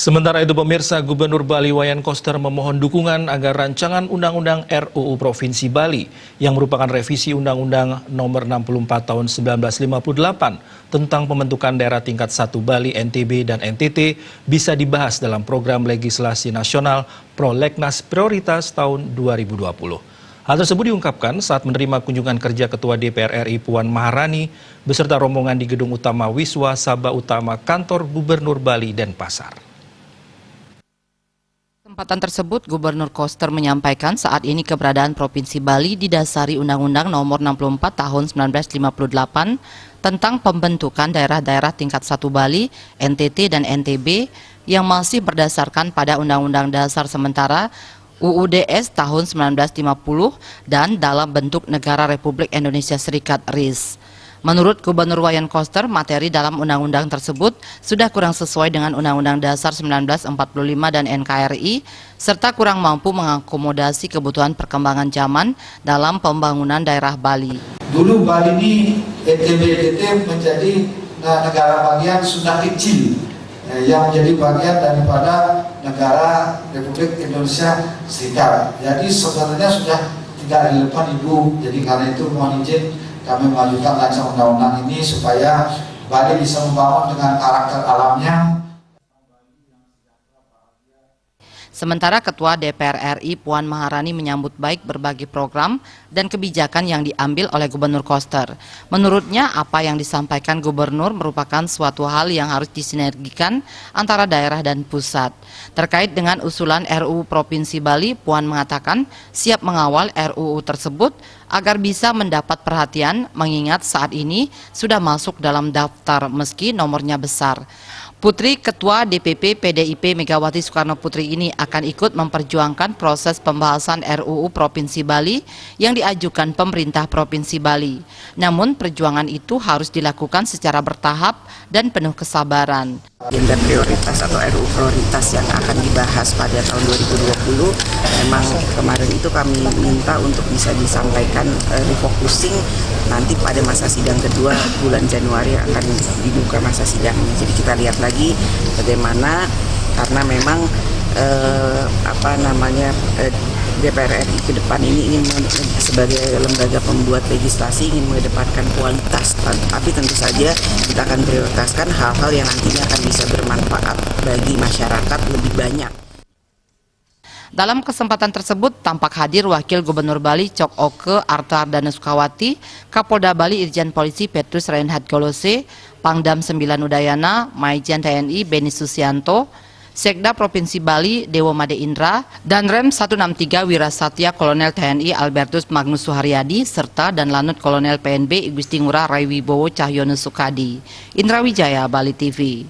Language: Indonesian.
Sementara itu pemirsa, Gubernur Bali Wayan Koster memohon dukungan agar rancangan Undang-Undang RUU Provinsi Bali yang merupakan revisi Undang-Undang Nomor 64 Tahun 1958 tentang pembentukan daerah tingkat 1 Bali, NTB, dan NTT bisa dibahas dalam program legislasi nasional Prolegnas Prioritas tahun 2020. Hal tersebut diungkapkan saat menerima kunjungan kerja Ketua DPR RI Puan Maharani beserta rombongan di Gedung Utama Wiswa Sabah Utama Kantor Gubernur Bali Denpasar. Kesempatan tersebut, Gubernur Koster menyampaikan saat ini keberadaan Provinsi Bali didasari Undang-Undang Nomor 64 Tahun 1958 tentang pembentukan daerah-daerah tingkat 1 Bali, NTT, dan NTB yang masih berdasarkan pada Undang-Undang Dasar Sementara UUDS tahun 1950 dan dalam bentuk Negara Republik Indonesia Serikat RIS. Menurut Gubernur Wayan Koster, materi dalam undang-undang tersebut sudah kurang sesuai dengan Undang-Undang Dasar 1945 dan NKRI, serta kurang mampu mengakomodasi kebutuhan perkembangan zaman dalam pembangunan daerah Bali. Dulu Bali ini NTB menjadi negara bagian sudah kecil, yang menjadi bagian daripada negara Republik Indonesia Serikat. Jadi sebenarnya sudah tidak relevan Ibu. Jadi karena itu mohon izin kami mengajukan rancangan undang-undang ini supaya Bali bisa membangun dengan karakter alamnya. Sementara Ketua DPR RI Puan Maharani menyambut baik berbagai program dan kebijakan yang diambil oleh Gubernur Koster. Menurutnya, apa yang disampaikan Gubernur merupakan suatu hal yang harus disinergikan antara daerah dan pusat. Terkait dengan usulan RUU Provinsi Bali, Puan mengatakan siap mengawal RUU tersebut agar bisa mendapat perhatian mengingat saat ini sudah masuk dalam daftar meski nomornya besar. Putri Ketua DPP PDIP Megawati Soekarno Putri ini akan ikut memperjuangkan proses pembahasan RUU Provinsi Bali yang diajukan pemerintah Provinsi Bali. Namun perjuangan itu harus dilakukan secara bertahap dan penuh kesabaran. Agenda prioritas atau RUU prioritas yang akan dibahas pada tahun 2020 memang kemarin itu kami minta untuk bisa disampaikan refocusing nanti pada masa sidang kedua bulan Januari akan dibuka masa sidangnya. Jadi kita lihat lagi bagaimana, karena memang DPR RI ke depan ini ingin sebagai lembaga pembuat legislasi ingin mengedepankan kualitas, tapi tentu saja kita akan prioritaskan hal-hal yang nantinya akan bisa bermanfaat bagi masyarakat lebih banyak. Dalam kesempatan tersebut tampak hadir Wakil Gubernur Bali Cok Oke Artardana Sukawati, Kapolda Bali Irjen Polisi Petrus Reinhard Golose, Pangdam 9 Udayana, Maijen TNI Beni Susianto, Sekda Provinsi Bali Dewo Made Indra, dan Rem 163 Wirasatya Kolonel TNI Albertus Magnus Suharyadi, serta dan Lanut Kolonel PNB Igusti Ngurah Raiwibowo Cahyono Sukadi. Indra Wijaya, Bali TV.